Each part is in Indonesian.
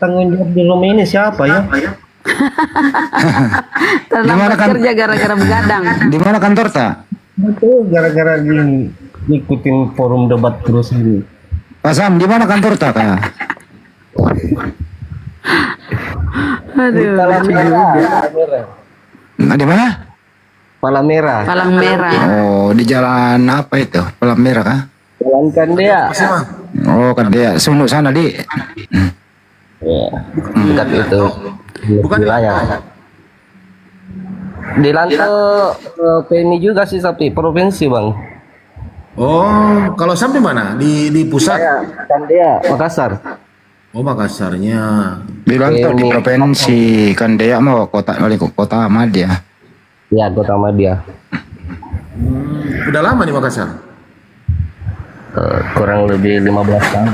tanggung jawab di rumah ini siapa ya? Terlambat kerja gara-gara begadang. Di mana kantor tak? Itu gara-gara gini ngikutin forum debat terus ini. Pak Sam, di mana kantor tak? Kak? Aduh, lucu juga. Nah, di mana? Palang Merah. Palang Merah. Oh, di jalan apa itu? Palang Merah kah? Jalan Kandea. Oh, kan dia sunuk sana di. Ya, dekat itu. Bukan wilayah. Di lantai PMI juga sih tapi provinsi bang. Oh, kalau Sam di mana? Di pusat? Ya, Kandea, Makassar. Oh, Makassarnya. Bilang tuh di provinsi kan dia mau kota wali kota Ahmadiyah. Ya, Kota Madia. Udah lama di Makassar? Kurang lebih 15 tahun.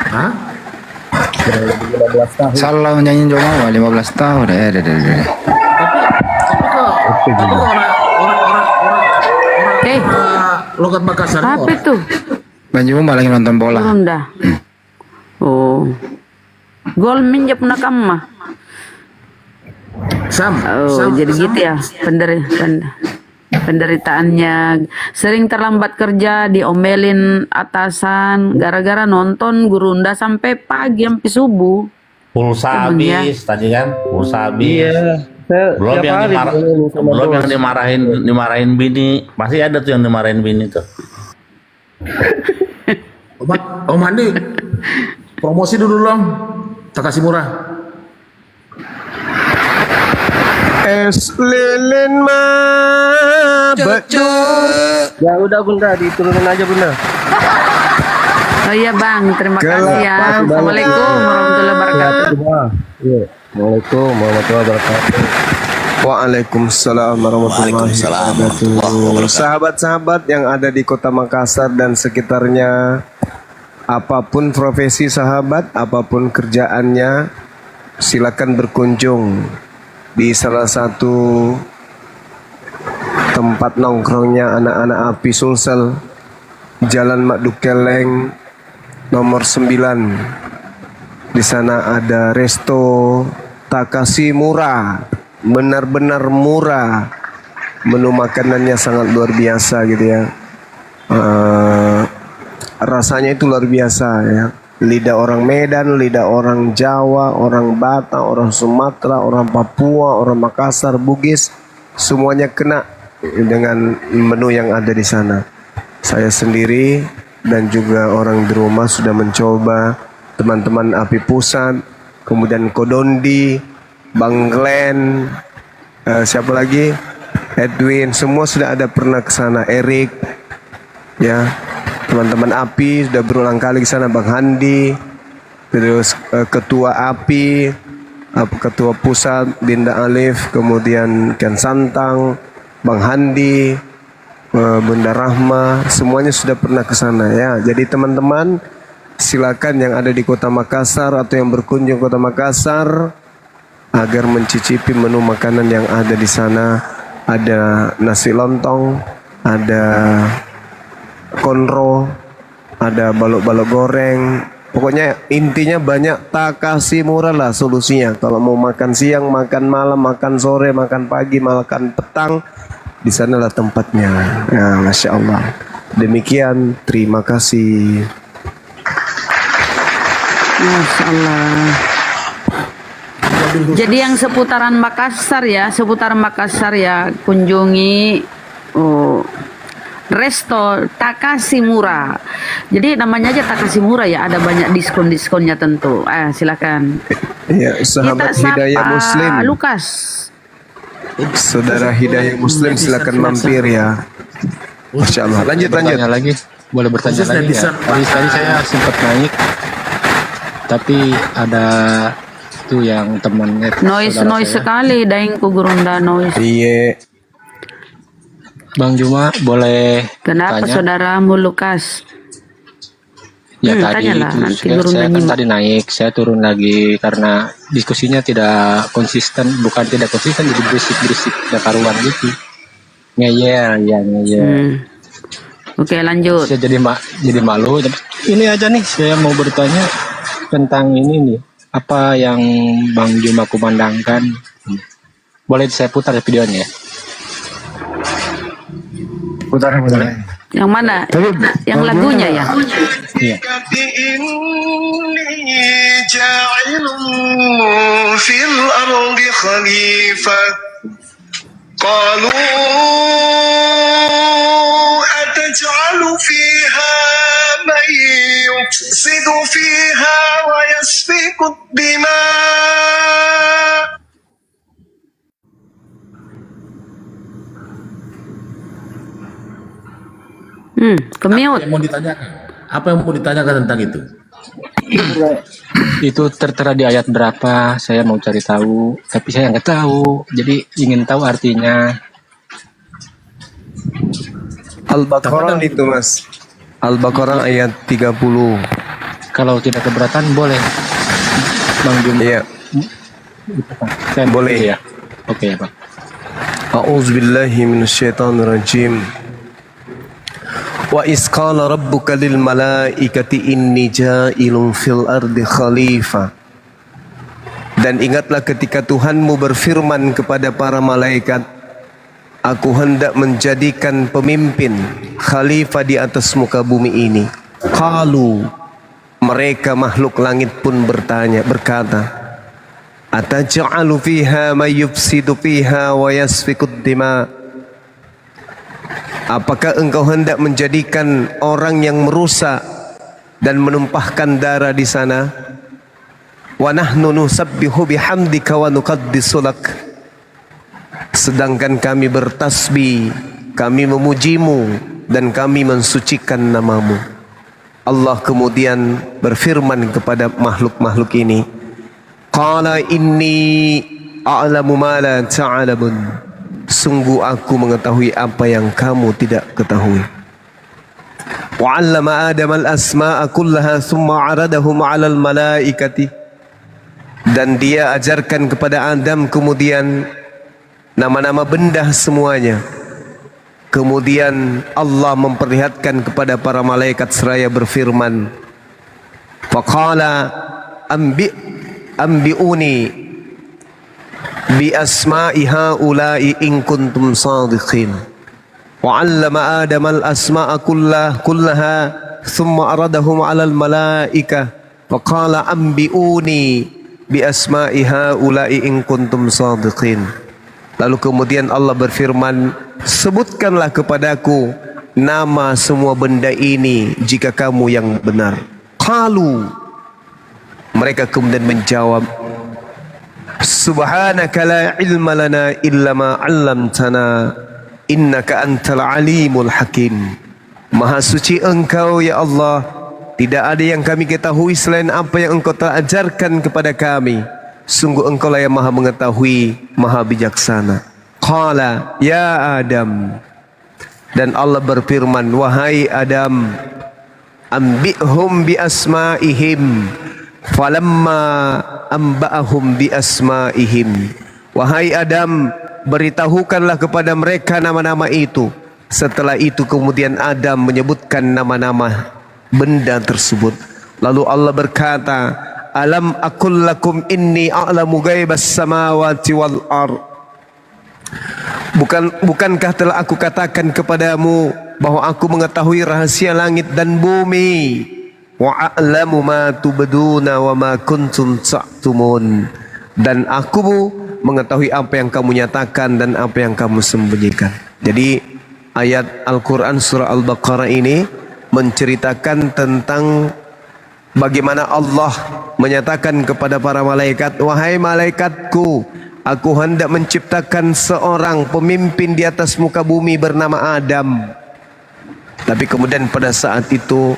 Hah? Kurang lebih 15 tahun. Salah nyanyi Jawa 15 tahun deh. Tapi kok orang logat Makassar Apa orang. itu? Banjuma lagi nonton bola. Turun dah. Oh. Gol minjap nakama. Sam, Oh, jadi gitu ya penderitaannya. Sering terlambat kerja, diomelin atasan, gara-gara nonton Gurunda sampai pagi sampai subuh. Pulsa Emang ya? habis tadi kan, pulsa habis. Iya. Saya Belum tiap yang hari ngobrol sama belum bos. yang dimarahin bini. Pasti ada tuh yang dimarahin bini tuh. Om Andi, promosi dulu dong. Tak kasih murah. Es lilin mah betul. Ya udah bunda, diturunin aja bunda. Oh iya bang, terima kasih ya. Assalamualaikum warahmatullahi wabarakatuh. Iya. Assalamualaikum warahmatullahi wabarakatuh. Waalaikumsalam warahmatullahi wabarakatuh. Sahabat-sahabat yang ada di Kota Makassar dan sekitarnya, apapun profesi sahabat, apapun kerjaannya, silakan berkunjung di salah satu tempat nongkrongnya anak-anak api Sulsel, Jalan Makdukeleng nomor 9. Di sana ada resto Takasi murah, benar-benar murah. Menu makanannya sangat luar biasa gitu ya. Rasanya itu luar biasa ya. Lidah orang Medan, lidah orang Jawa, orang Batak, orang Sumatera, orang Papua, orang Makassar, Bugis, semuanya kena dengan menu yang ada di sana. Saya sendiri dan juga orang di rumah sudah mencoba, teman-teman Api Pusat, kemudian Kodondi, Bang Glenn, siapa lagi? Edwin, semua sudah ada pernah ke sana. Erik, ya. Teman-teman API sudah berulang kali ke sana, Bang Handi, terus Ketua API, Ketua Pusat Dinda Alif, kemudian Ken Santang, Bang Handi, Bunda Rahma, semuanya sudah pernah ke sana ya. Jadi teman-teman silakan yang ada di Kota Makassar atau yang berkunjung Kota Makassar agar mencicipi menu makanan yang ada di sana. Ada nasi lontong, ada konro, ada balok-balok goreng. Pokoknya intinya banyak, tak kasih murah lah solusinya. Kalau mau makan siang, makan malam, makan sore, makan pagi, makan petang, di sanalah tempatnya. Ya, Masya Allah. Demikian, terima kasih. Masya Allah. Jadi yang seputaran Makassar ya, kunjungi resto Takasi murah. Jadi namanya aja Takasi murah ya, ada banyak diskon-diskonnya tentu. Silakan. Ya, sahabat Kita Hidayah sapa Muslim, Lukas. saudara Hidayah Muslim, silakan mampir ya. Masya Allah. Lanjut. Bertanya lagi, boleh bertanya Khusus lagi ya? netizen, Pak. Tadi saya sempat naik, tapi ada itu yang temannya. Noise sekali, daingku Gurunda noise. Iya. Bang Juma boleh Kenapa tanya? saudaramu Lukas? Ya tadi tanyalah, itu nanti saya Gurunda kan nyimak. tadi naik, saya turun lagi karena diskusinya tidak konsisten, bukan tidak konsisten, jadi berisik ada karuan gitu. Ngeyel. Oke, lanjut. Saya jadi malu. Ini aja nih, saya mau bertanya tentang ini nih, apa yang Bang Juma kumandangkan. Boleh saya putar videonya ya? Putar. Yang mana? Yang lagunya ya? Iya. إني جاعل في الأرض خليفة قالوا أتجعل فيها من يفسد فيها ويسفك الدماء Kemiut. Yang mau ditanyakan? Apa yang mau ditanyakan tentang itu? Itu tertera di ayat berapa? Saya mau cari tahu, tapi saya nggak tahu. Jadi ingin tahu artinya. Al-Baqarah itu mas. Al-Baqarah ayat 30. Kalau tidak keberatan boleh, Bang Juma. Iya. Saya Boleh. ya. Oke ya Bang. A'udzubillahi minasyaitonirrajim. Wa isqala rabbuka lil malaikati inni ja'ilun fil ardi khalifah. Dan ingatlah ketika Tuhanmu berfirman kepada para malaikat, aku hendak menjadikan pemimpin khalifah di atas muka bumi ini. Qalu, mereka makhluk langit pun berkata, ataj'alu fiha may yufsidu fiha wa yasfikud dima. Apakah engkau hendak menjadikan orang yang merusak dan menumpahkan darah di sana? Wa nahnu nusabbihu bihamdika wa nuqaddisu lak. Sedangkan kami bertasbih, kami memujimu dan kami mensucikan namamu. Allah kemudian berfirman kepada makhluk-makhluk ini, qala inni a'lamu ma la ta'lamun. Sungguh aku mengetahui apa yang kamu tidak ketahui. Wa 'allama Adam al-asma'a kullaha thumma 'aradahum 'alal malaikati. Dan dia ajarkan kepada Adam kemudian nama-nama benda semuanya. Kemudian Allah memperlihatkan kepada para malaikat seraya berfirman, faqala ambi'uni bi asma'i haula'i in kuntum sadiqin. Wa 'allama Adam al-asma'a kullaha thumma aradahum 'alal malaikah faqala ambi'uni bi asma'i haula'i in kuntum sadiqin. Lalu kemudian Allah berfirman, sebutkanlah kepadaku nama semua benda ini jika kamu yang benar. Qalu, mereka kemudian menjawab, subhanaka la ilma lana illa ma 'allamtana innaka antal alimul hakim. Maha suci engkau ya Allah, tidak ada yang kami ketahui selain apa yang engkau telah ajarkan kepada kami. Sungguh engkau lah yang maha mengetahui, maha bijaksana. Qala ya Adam. Dan Allah berfirman, wahai Adam, ambihum bi asma'ihim. Falamma amba'ahum bi asma'ihim. Wahai Adam, beritahukanlah kepada mereka nama-nama itu. Setelah itu kemudian Adam menyebutkan nama-nama benda tersebut. Lalu Allah berkata, alam aqul lakum inni a'lamu ghaibas samawati wal ard. Bukankah telah aku katakan kepadamu bahwa aku mengetahui rahasia langit dan bumi? Wa a'lamu ma tubduna wa ma kuntum ta'tumun. Dan aku mengetahui apa yang kamu nyatakan dan apa yang kamu sembunyikan. Jadi ayat Al-Quran surah Al-Baqarah ini menceritakan tentang bagaimana Allah menyatakan kepada para malaikat, wahai malaikatku, aku hendak menciptakan seorang pemimpin di atas muka bumi bernama Adam. Tapi kemudian pada saat itu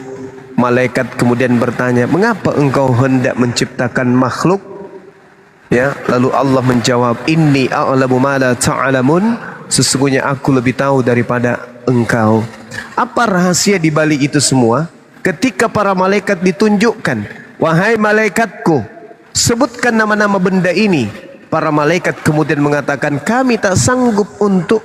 malaikat kemudian bertanya, mengapa engkau hendak menciptakan makhluk? Ya, lalu Allah menjawab, inni a'lamu ma la ta'lamun. Sesungguhnya aku lebih tahu daripada engkau. Apa rahasia di balik itu semua? Ketika para malaikat ditunjukkan, wahai malaikatku, sebutkan nama-nama benda ini. Para malaikat kemudian mengatakan, kami tak sanggup untuk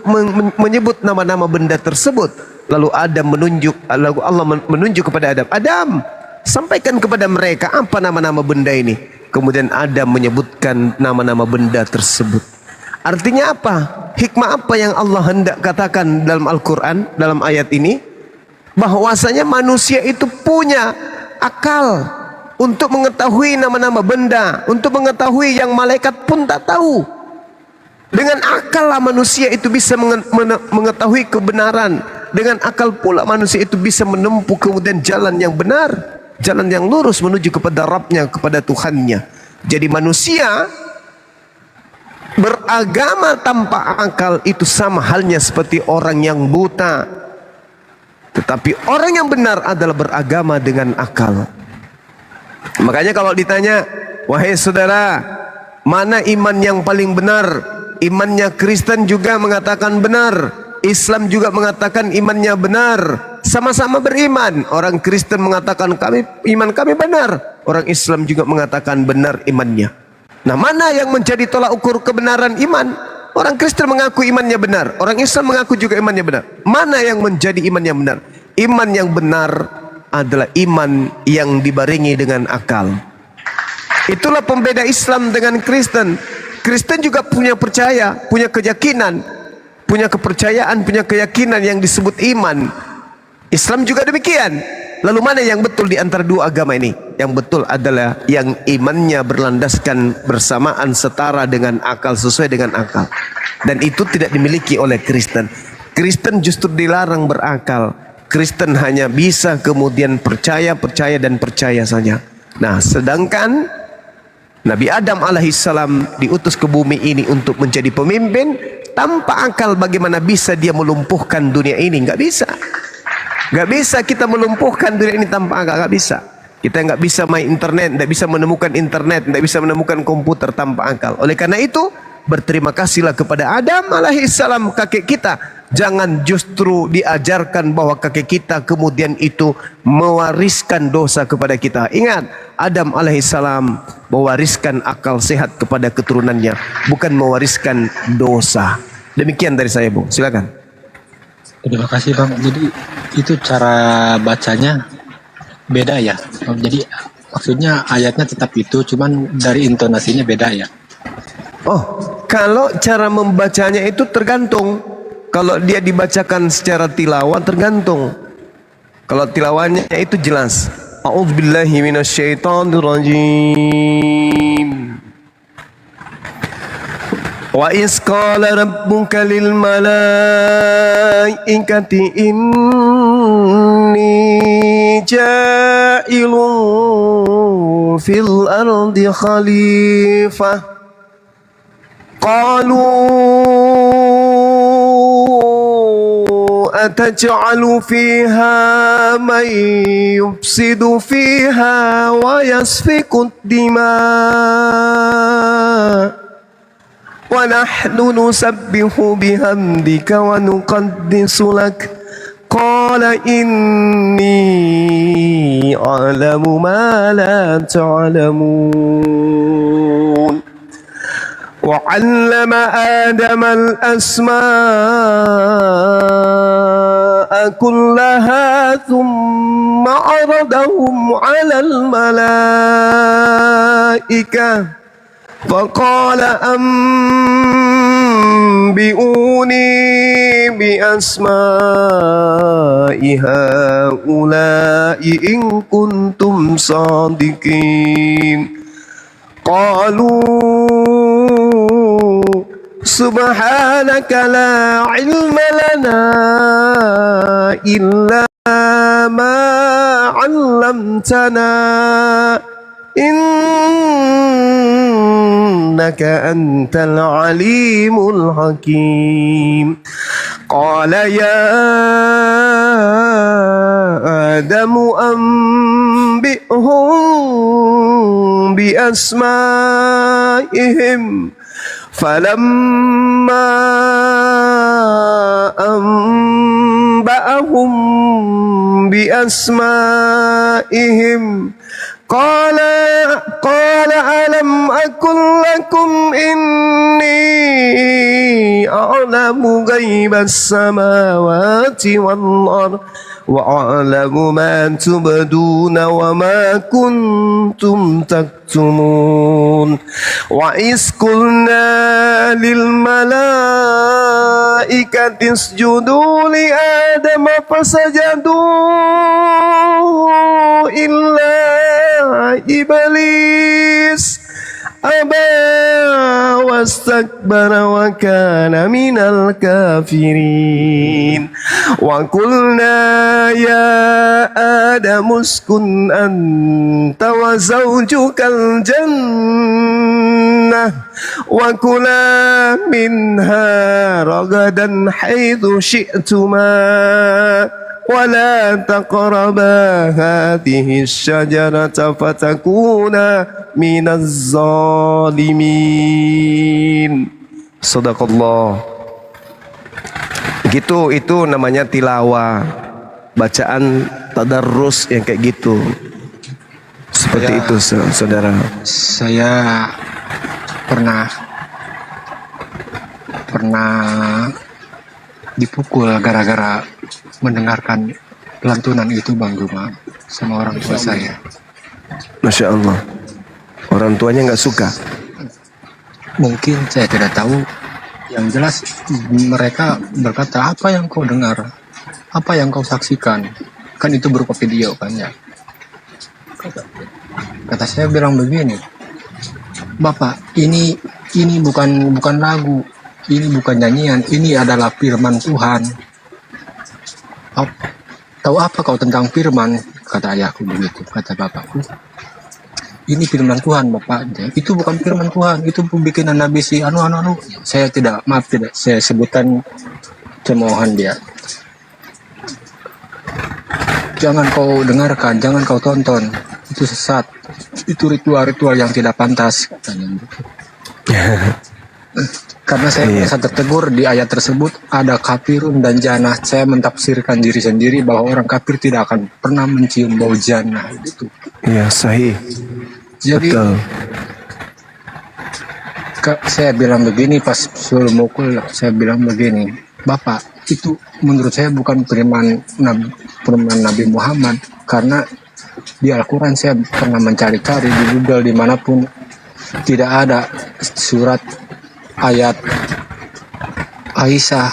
menyebut nama-nama benda tersebut. Lalu Allah menunjuk kepada Adam, Adam, sampaikan kepada mereka apa nama-nama benda ini. kemudian Adam menyebutkan nama-nama benda tersebut. Artinya apa? Hikmah apa yang Allah hendak katakan dalam Al-Quran, dalam ayat ini? Bahwasanya manusia itu punya akal untuk mengetahui nama-nama benda, untuk mengetahui yang malaikat pun tak tahu. Dengan akal lah manusia itu bisa mengetahui kebenaran. Dengan akal pula manusia itu bisa menempuh kemudian jalan yang benar, jalan yang lurus menuju kepada Rabbnya, kepada Tuhannya. Jadi manusia beragama tanpa akal itu sama halnya seperti orang yang buta. Tetapi orang yang benar adalah beragama dengan akal. Makanya kalau ditanya, wahai saudara, mana iman yang paling benar? Imannya Kristen juga mengatakan benar, Islam juga mengatakan imannya benar. Sama-sama beriman. Orang Kristen mengatakan iman kami benar, orang Islam juga mengatakan benar imannya. Nah, mana yang menjadi tolak ukur kebenaran iman? Orang Kristen mengaku imannya benar, orang Islam mengaku juga imannya benar. Mana yang menjadi iman yang benar? Iman yang benar adalah iman yang dibarengi dengan akal. Itulah pembeda Islam dengan Kristen. Kristen juga punya percaya, punya keyakinan, punya kepercayaan, punya keyakinan yang disebut iman. Islam juga demikian. Lalu mana yang betul di antara dua agama ini? Yang betul adalah yang imannya berlandaskan bersamaan setara dengan akal, sesuai dengan akal. Dan itu tidak dimiliki oleh Kristen. Kristen justru dilarang berakal. Kristen hanya bisa kemudian percaya saja. Nah, sedangkan Nabi Adam alaihissalam diutus ke bumi ini untuk menjadi pemimpin. Tanpa akal bagaimana bisa dia melumpuhkan dunia ini? Nggak bisa. Nggak bisa kita melumpuhkan dunia ini tanpa akal. Nggak bisa. Kita nggak bisa main internet, nggak bisa menemukan internet, nggak bisa menemukan komputer tanpa akal. Oleh karena itu, berterima kasihlah kepada Adam alaihissalam, kakek kita. Jangan justru diajarkan bahwa kakek kita kemudian itu mewariskan dosa kepada kita. Ingat, Adam alaihissalam mewariskan akal sehat kepada keturunannya, bukan mewariskan dosa. Demikian dari saya, Bu. Silakan. Terima kasih Bang. Jadi itu cara bacanya beda ya. Jadi maksudnya ayatnya tetap itu, cuman dari intonasinya beda ya. Oh, kalau cara membacanya itu tergantung. Kalau dia dibacakan secara tilawah tergantung. Kalau tilawahnya itu jelas. A'udzubillahi minasyaitonirrajim. Wa iz qala rabbuka lil malaikati inni ja'ilun fil ardi khalifah. Qalu ataj'alu fiha man yufsidu fiha wa yasfiku ad-dima' wa nahnu nusabbihu bihamdika wa nuqaddisu lak. Qala inni a'lamu ma la ta'lamun. Wa 'allama Adama al-asma'a kullaha thumma 'aradahum 'ala al-malaikah فقال أنبئوني بأسماء هؤلاء إن كنتم صادقين. قالوا سبحانك لا علم لنا إلا ما علمتنا إنك أنت العليم الحكيم. قال يا آدم أنبئهم بأسمائهم فلما أنبأهم بأسمائهم قال ألم أقل لكم إني يعلم غيب السماوات والأرض وأعلم ما تبدون وما كنتم تكتمون وإذ قلنا للملائكة اسجدوا لآدم فسجدوا إلا إبليس أبى واستكبر وكان من الكافرين وقلنا يا آدم اسكن أنت وزوجك الجنة وكلا منها رغدا حيث شئتما ولا تقربا هذه الشجرة فتكونا من الظالمين. Sadaqallah. Gitu, itu namanya tilawah, bacaan tadarrus yang kayak gitu. Seperti itu saudara. Saya pernah dipukul gara-gara mendengarkan lantunan itu Bang Guma sama orang tua saya. Masya Allah. Orang tuanya nggak suka. Mungkin saya tidak tahu. Yang jelas mereka berkata, apa yang kau dengar? Apa yang kau saksikan? Kan itu berupa video kan ya. Kata saya bilang begini, Bapak, ini bukan lagu, ini bukan nyanyian, ini adalah firman Tuhan. Tahu apa kau tentang firman? Kata ayahku begitu, kata bapakku. Ini firman Tuhan, Bapak. Itu bukan firman Tuhan, itu bikinan Nabi si anu. Saya tidak saya sebutkan cemoohan dia. Jangan kau dengarkan, jangan kau tonton. Itu sesat. Itu ritual-ritual yang tidak pantas, katanya. Karena saya merasa tertegur di ayat tersebut ada kafirun dan janah. Saya mentafsirkan diri sendiri bahwa orang kafir tidak akan pernah mencium bau janah itu. Iya, sahih. Jadi betul. Saya bilang begini pas suruh mukul, saya bilang begini, Bapak, itu menurut saya bukan firman Nabi Muhammad, karena di Al-Quran saya pernah mencari-cari di Google dimanapun tidak ada surat ayat Aisyah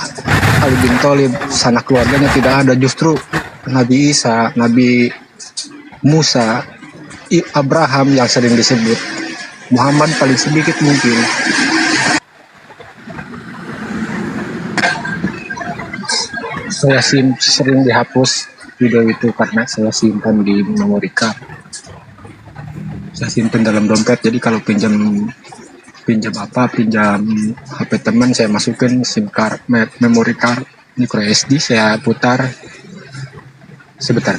Ali bin Thalib sanak keluarganya tidak ada, justru Nabi Isa, Nabi Musa, Abraham yang sering disebut. Muhammad paling sedikit mungkin. Saya sering dihapus video itu karena saya simpan di memory card. Saya simpan dalam dompet, jadi kalau pinjam HP teman, saya masukin SIM card, memory card, micro SD, saya putar sebentar.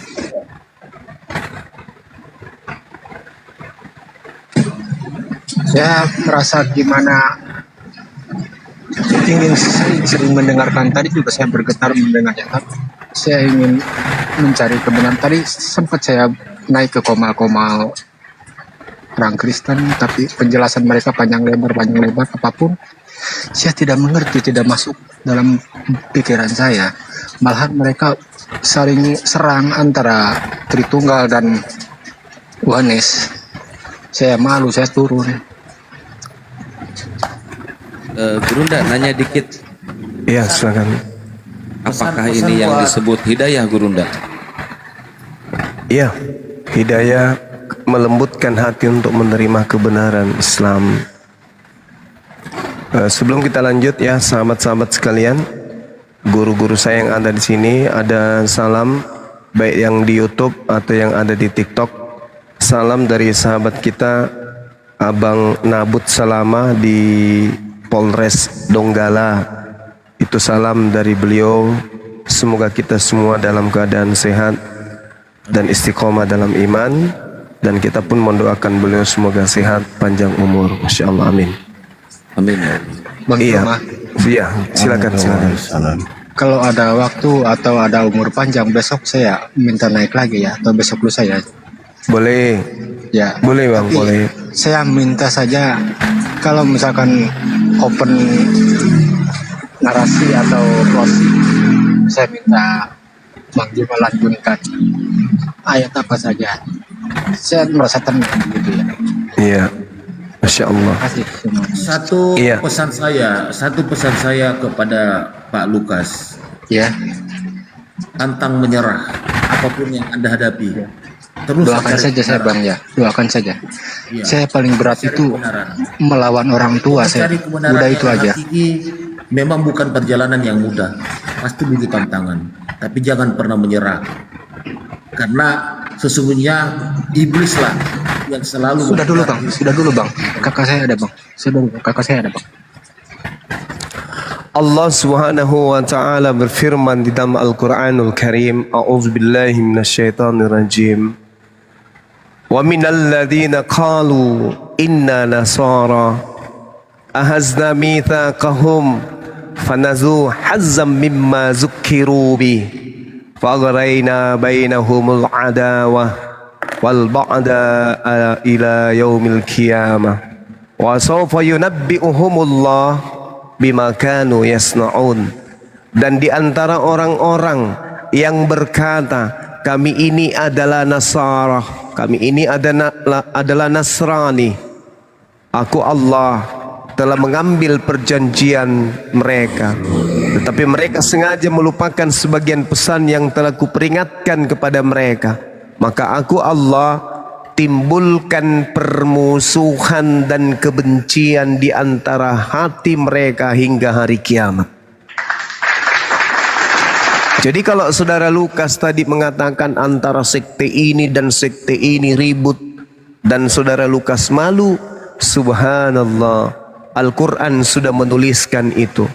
Saya merasa gimana ingin sering mendengarkan, tadi juga saya bergetar mendengarnya, tapi saya ingin mencari kebenaran. Tadi sempat saya naik ke komal-komal orang Kristen, tapi penjelasan mereka panjang lebar apapun saya tidak mengerti, tidak masuk dalam pikiran saya. Malahan mereka saling serang antara Tritunggal dan Yohanes. Saya malu, saya turun. Gurunda, nanya dikit. Iya, silakan. Apakah ini yang disebut hidayah, Gurunda? Iya, hidayah melembutkan hati untuk menerima kebenaran Islam. Sebelum kita lanjut ya, sahabat-sahabat sekalian, guru-guru saya yang ada di sini, ada salam baik yang di YouTube atau yang ada di TikTok. Salam dari sahabat kita Abang Nabut Salama di Polres Donggala. Itu salam dari beliau. Semoga kita semua dalam keadaan sehat dan istiqomah dalam iman, dan kita pun mendoakan beliau semoga sehat, panjang umur. Masya Allah, amin. Amin. Bang Roma, iya, silakan. kalau ada waktu atau ada umur panjang, besok saya minta naik lagi ya, atau besok lusa ya. Boleh. Ya. Boleh Bang, boleh. Saya minta saja kalau misalkan open narasi atau closing, saya minta Bang Jul melanjutkan ayat apa saja. Saya merasa tenang gitu ya. Iya. Masya Allah. Terima kasih semuanya. Iya. Satu pesan saya kepada Pak Lukas, Ya, tantang menyerah apapun yang Anda hadapi. Terus doakan cari saja saya kebenaran. Bang ya, doakan saja. Iya. Saya paling berat Cari itu kebenaran. melawan orang tua saya. Mencari kebenaran Udah itu yang aja. hakiki memang bukan perjalanan yang mudah. Pasti butuh tantangan. Tapi jangan pernah menyerah. Karena sesungguhnya iblis lah yang selalu Sudah dulu Bang, mencari. sudah dulu Bang. Kakak saya ada Bang. Kakak saya ada Bang. Allah Subhanahu wa taala berfirman di dalam Al-Qur'anul Karim, A'udzubillahi minasyaitonir rajim. Wa minal ladzina qalu inna nasara ahazna mitsaqahum fanazu hazzam mimma zukkiru bi faghrayna bainahumul adawah wal ba'da ila yaumil qiyamah wa sawfa yunabbi'uhumullah bima kanu yasna'un. Dan di antara orang-orang yang berkata kami ini adalah Nasara, kami ini adalah Nasrani, aku Allah telah mengambil perjanjian mereka, tetapi mereka sengaja melupakan sebagian pesan yang telah kuperingatkan kepada mereka, maka aku Allah timbulkan permusuhan dan kebencian di antara hati mereka hingga hari kiamat. Jadi kalau saudara Lukas tadi mengatakan antara sekte ini dan sekte ini ribut dan saudara Lukas malu, subhanallah, Al-Quran sudah menuliskan itu.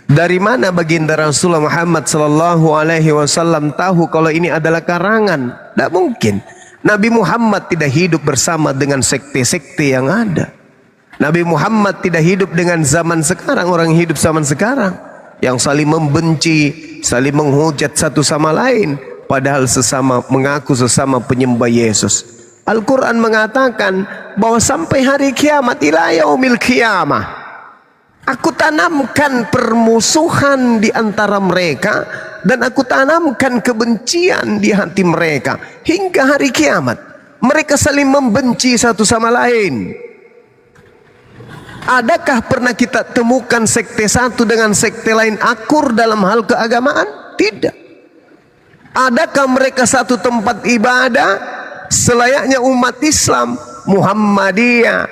Dari mana baginda Rasulullah Muhammad sallallahu alaihi wasallam tahu kalau ini adalah karangan? Tidak mungkin. Nabi Muhammad tidak hidup bersama dengan sekte-sekte yang ada. Nabi Muhammad tidak hidup dengan zaman sekarang, orang hidup zaman sekarang yang saling membenci, saling menghujat satu sama lain, padahal mengaku sesama penyembah Yesus. Al-Quran mengatakan bahwa sampai hari kiamat, ila yaumil qiyamah, aku tanamkan permusuhan di antara mereka dan aku tanamkan kebencian di hati mereka hingga hari kiamat. Mereka saling membenci satu sama lain. Adakah pernah kita temukan sekte satu dengan sekte lain akur dalam hal keagamaan? Tidak. Adakah mereka satu tempat ibadah selayaknya umat Islam, Muhammadiyah,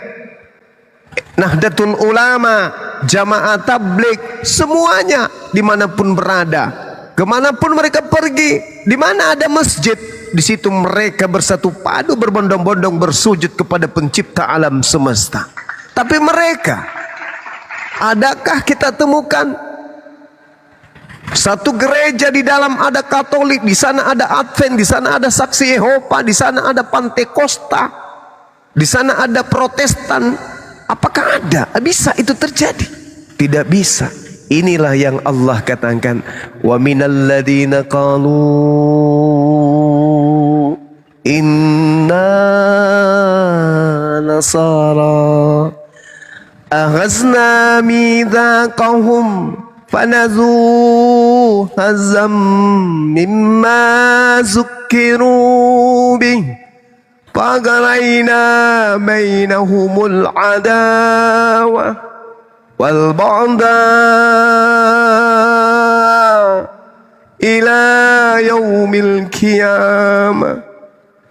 Nahdlatul Ulama, Jamaah Tabligh, semuanya dimanapun berada, kemanapun mereka pergi, di mana ada masjid, di situ mereka bersatu padu, berbondong-bondong bersujud kepada pencipta alam semesta. Tapi mereka, adakah kita temukan satu gereja di dalam ada Katolik, di sana ada Advent, di sana ada Saksi Yehova, di sana ada Pantekosta, di sana ada Protestan? Apakah ada? Bisa itu terjadi? Tidak bisa. Inilah yang Allah katakan, wa minal ladzina qalu inna nasara aghazna mitsaqahum fanazu hazzam mimma zukkiru bih faghrayna bainahumul adawah wal ba'da ila yaumil qiyamah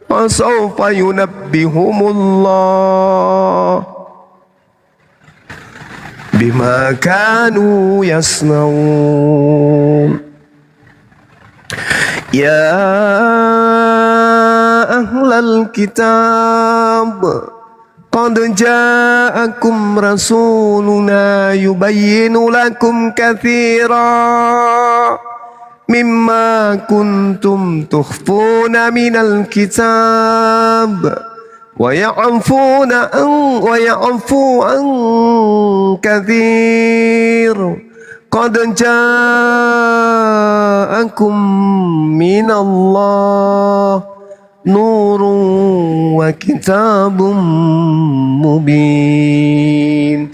wa sawfa yunabbihumullah bima kanu yasnaun. Ya ahlal kitab qad ja'akum rasuluna yubayyinu lakum katsira mimma kuntum tukhfuna minal kitab wa ya'fu an katsir qad ja'akum minallah nurun wa kitabun mubin.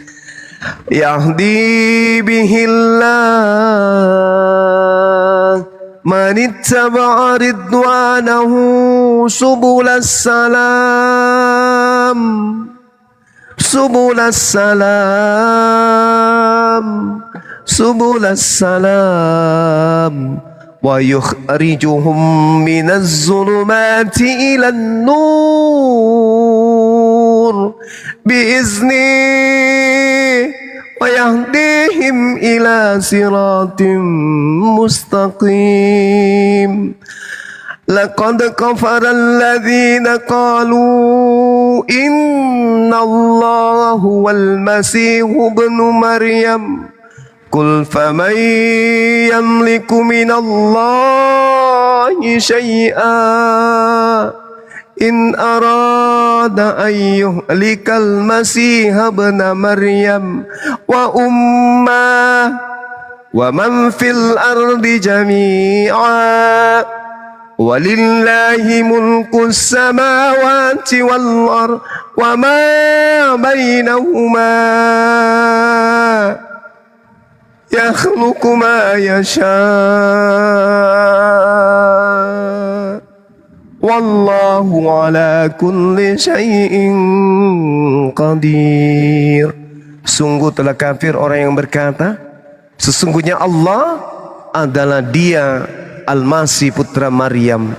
يهدي به الله من اتبع رضوانه سبل السلام سبل السلام سبل السلام ويخرجهم من الظلمات إلى النور بإذنه ويهديهم إلى صراط مستقيم لقد كفر الذين قالوا إن الله هو المسيح ابن مريم قل فمن يملك من الله شيئا إن أراد أن يهلك المسيح ابن مريم وأمه ومن في الأرض جميعا ولله ملك السماوات والأرض وما بينهما يخلق ما يشاء والله على كل شيء qadir. Sungguh telah kafir orang yang berkata, sesungguhnya Allah adalah Dia Al-Masih putra Maryam.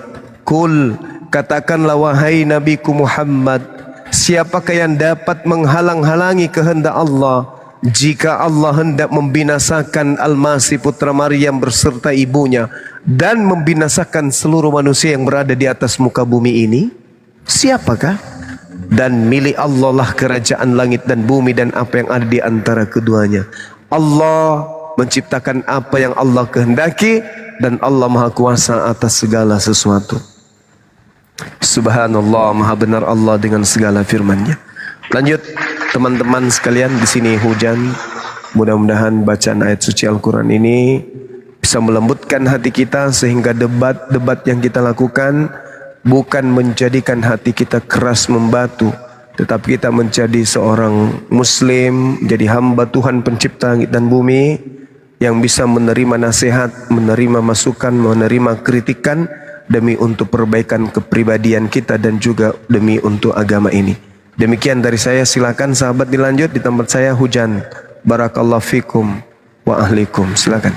Kul, katakanlah wahai Nabiku Muhammad, siapakah yang dapat menghalang-halangi kehendak Allah jika Allah hendak membinasakan Al-Masih putra Maryam berserta ibunya dan membinasakan seluruh manusia yang berada di atas muka bumi ini? Siapakah? Dan milik Allah lah kerajaan langit dan bumi dan apa yang ada di antara keduanya. Allah menciptakan apa yang Allah kehendaki dan Allah Maha Kuasa atas segala sesuatu. Subhanallah, Maha benar Allah dengan segala firman-Nya. Lanjut teman-teman sekalian, di sini hujan. Mudah-mudahan bacaan ayat suci Al-Quran ini bisa melembutkan hati kita sehingga debat-debat yang kita lakukan bukan menjadikan hati kita keras membatu, tetapi kita menjadi seorang muslim, jadi hamba Tuhan pencipta langit dan bumi yang bisa menerima nasihat, menerima masukan, menerima kritikan demi untuk perbaikan kepribadian kita dan juga demi untuk agama ini. Demikian dari saya, silakan sahabat dilanjut. Di tempat saya hujan. Barakallahu fikum wa ahlikum. Silakan.